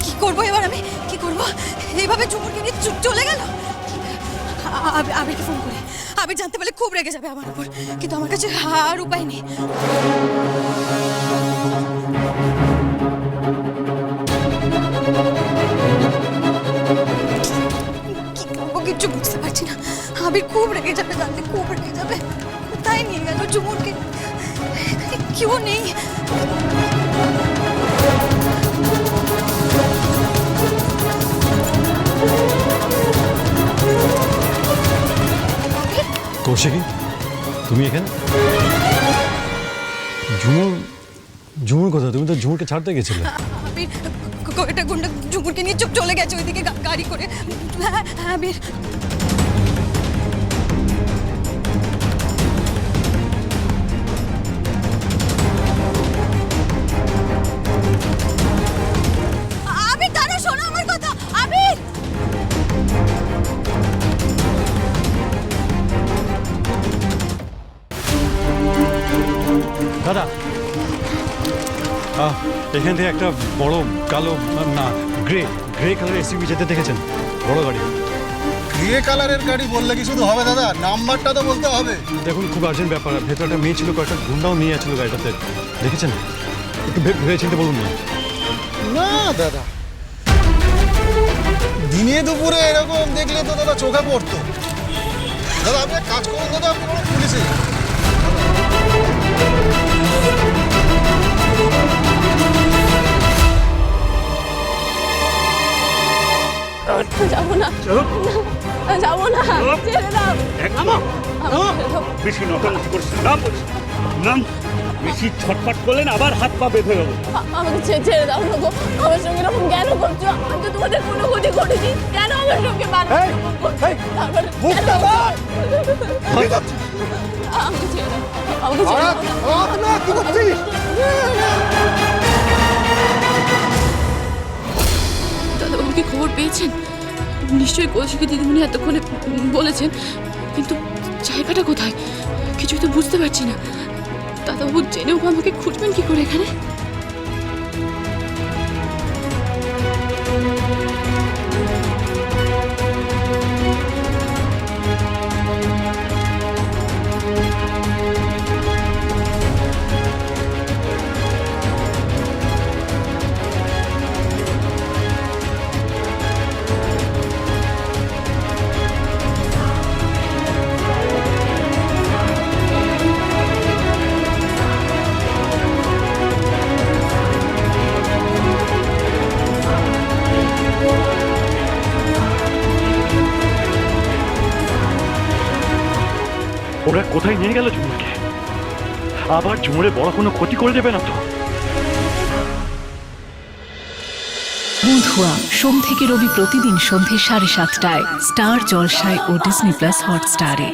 কি করবো এবার আমি? কি করবো? এইভাবে ঝুমুরকে নিয়ে চলে গেল। আবিরকে ফোন করে, আবির জানতে পারলে খুব রেগে যাবে আমার উপর, কিন্তু আমার কাছে আর উপায় নেই। কি করবো কিচ্ছু বুঝতে পারছি না। আবির খুব রেগে যাবে, জানতে খুব রেগে যাবে। কোথায় নিয়ে গেল ঝুমুরকে? কেউ নেই। কৌশিকী, তুমি এখানে? ঝুমুর কথা, তুমি তো ঝুমুরকে ছাড়তে গেছিলে। আবির কয়েকটা গুন্ডা ঝুমুরকে নিয়ে চলে গেছে ওইদিকে গাড়ি করে। হ্যাঁ আবির, আবির দাঁড়াও, শোনো আমার কথা। আবির, দাদা, এখান থেকে একটা বড় কালো, না গ্রে কালার এসইউভি যেতে দেখেছেন? বড় গাড়ি। গ্রে কালারের গাড়ি বললে কি শুধু হবে দাদা? নাম্বারটা তো বলতে হবে। দেখুন, খুব আর্জেন্ট ব্যাপার। ভেতরে একটা মেয়ে ছিল, কয়েকটা গুন্ডাও নিয়ে আছিল গাড়িটাতে। দেখেছেন? একটু ভেবে চিন্তে বলুন না। না দাদা, দিনে দুপুরে এরকম দেখলে তো দাদা চোখে পড়তো। দাদা আপনি এক কাজ করুন দাদা, আপনি কোনো পুলিশে যাবো না, যাবো না, ছেড়ে দাও। বেশি নটানটি করছে, নাম বলছি নাম। বেশি ছটফট করলেন আবার হাত পা বেঁধে গেল। আমাকে ছেড়ে দাও না গো। আমার সঙ্গে এরকম কেন করছো? আমি তো তোমাদের কোনো ক্ষতি করিনি, কেন আমার সঙ্গে আমাকে ছেড়ে দাও, আমাকে ছেড়ে দাও। দাদাবাবু কি খবর পেয়েছেন? নিশ্চয়ই কৌশিকী দিদিমণি এতক্ষণে বলেছেন, কিন্তু জায়গাটা কোথায় কিছুই তো বুঝতে পারছি না। দাদাবাবু জেনেও আমাকে খুঁজবেন কি করে এখানে? ওরা কোথায় নিয়ে গেল ঝুমুরকে? আবার ঝুমুরে বড় কোনো ক্ষতি করে দেবে না তো? বন্ধুয়া সোম থেকে রবি প্রতিদিন সন্ধ্যে 7:30টায় স্টার জলসায় ও ডিজনি প্লাস হটস্টারে।